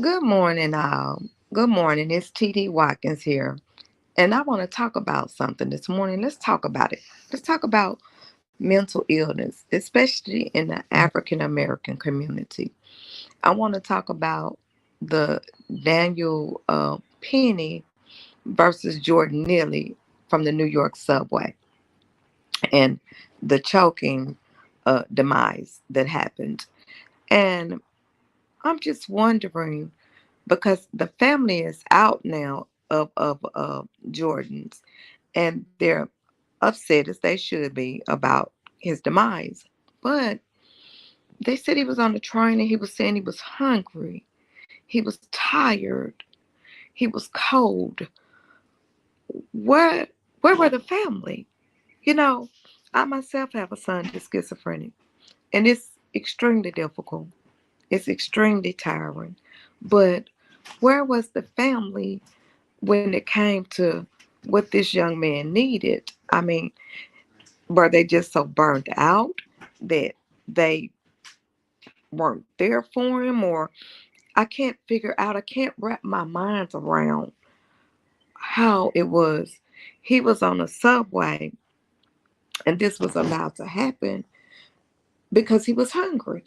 Good morning, all. Good morning. It's TD Watkins here. And I want to talk about something this morning. Let's talk about it. Let's talk about mental illness, especially in the African American community. I want to talk about the Daniel Penny versus Jordan Neely from the New York subway and the choking demise that happened. And I'm just wondering because the family is out now of Jordan's, and they're upset as they should be about his demise. But they said he was on the train and he was saying he was hungry, he was tired, he was cold. Where where were the family? You know, I myself have a son that's schizophrenic, and it's extremely difficult. It's extremely tiring. But where was the family when it came to what this young man needed? I mean, were they just so burned out that they weren't there for him? Or I can't figure out, I can't wrap my mind around how it was. He was on a subway and this was allowed to happen because he was hungry.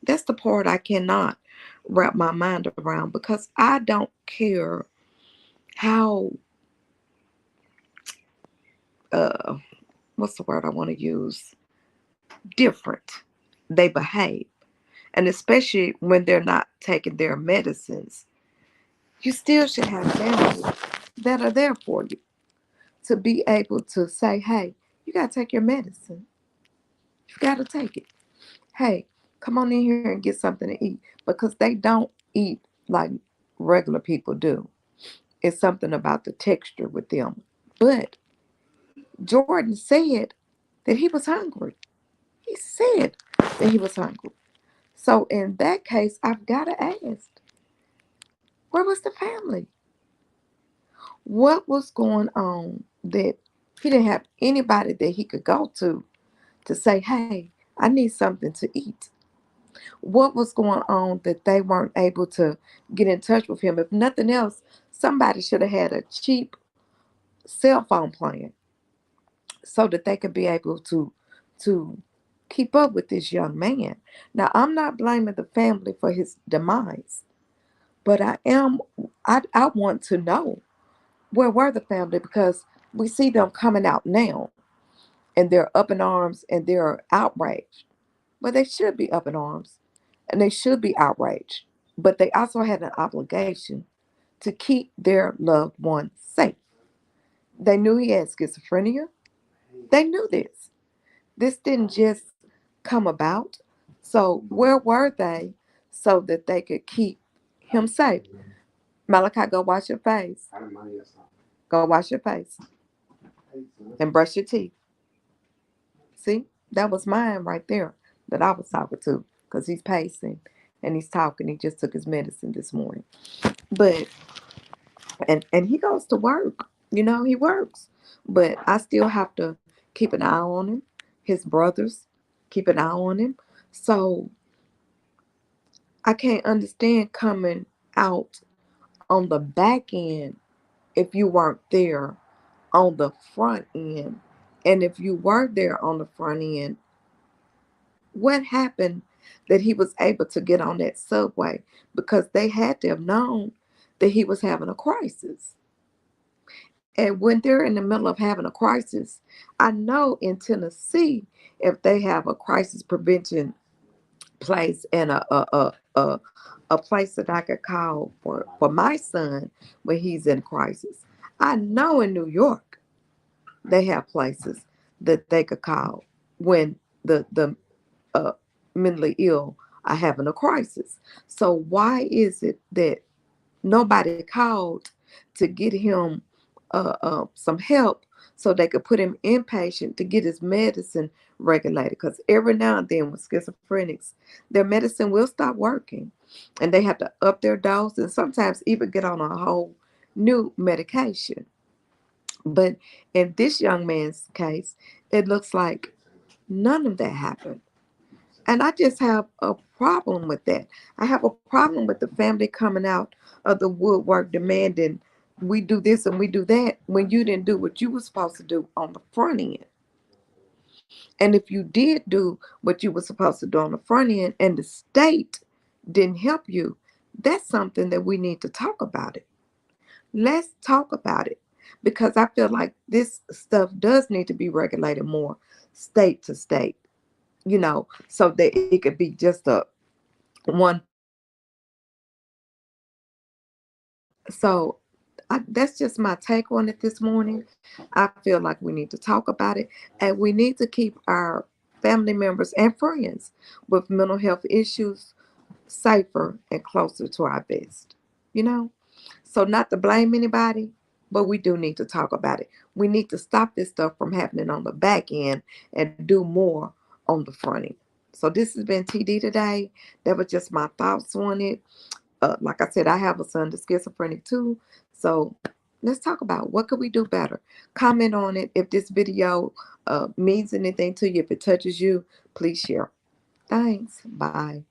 That's the part I cannot wrap my mind around because I don't care how uh what's the word I want to use, different they behave, and especially when they're not taking their medicines. You still should have families that are there for you to be able to say, hey, you got to take your medicine. You got to take it. Hey, come on in here and get something to eat because they don't eat like regular people do. It's something about the texture with them. But Jordan said that he was hungry. He said that he was hungry. So in that case, I've got to ask, where was the family? What was going on that he didn't have anybody that he could go to say, hey, I need something to eat? What was going on that they weren't able to get in touch with him? If nothing else, somebody should have had a cheap cell phone plan so that they could be able to keep up with this young man. Now, I'm not blaming the family for his demise, but I want to know, where were the family, because we see them coming out now and they're up in arms and they're outraged. But they should be up in arms and they should be outraged. But they also had an obligation to keep their loved one safe. They knew he had schizophrenia. They knew this. This didn't just come about. So where were they so that they could keep him safe? Malachi, go wash your face. Go wash your face and brush your teeth. See, that was mine right there that I was talking to because he's pacing and he's talking. He just took his medicine this morning. But and he goes to work. You know, he works. But I still have to keep an eye on him. His brothers keep an eye on him. So I can't understand coming out on the back end if you weren't there on the front end. And if you were there on the front end, what happened that he was able to get on that subway? Because they had to have known that he was having a crisis. And when they're in the middle of having a crisis, I know in Tennessee, if they have a crisis prevention place and a place that I could call for my son when he's in crisis. I know in New York they have places that they could call when the uh, mentally ill are having a crisis. So why is it that nobody called to get him some help so they could put him inpatient to get his medicine regulated? Because every now and then with schizophrenics, their medicine will stop working and they have to up their dose and sometimes even get on a whole new medication. But in this young man's case, it looks like none of that happened. And I just have a problem with that. I have a problem with the family coming out of the woodwork demanding we do this and we do that when you didn't do what you were supposed to do on the front end. And if you did do what you were supposed to do on the front end and the state didn't help you, that's something that we need to talk about it. Let's talk about it because I feel like this stuff does need to be regulated more state to state, so that it could be just a one so that's just my take on it this morning. I feel like we need to talk about it and we need to keep our family members and friends with mental health issues safer and closer to our best. You know? So not to blame anybody, but we do need to talk about it. We need to stop this stuff from happening on the back end and do more on the front end. So this has been TD today. That was just my thoughts on it. Like I said, I have a son that's schizophrenic too. So let's talk about what could we do better. Comment on it. If this video means anything to you, if it touches you, please share. Thanks. Bye.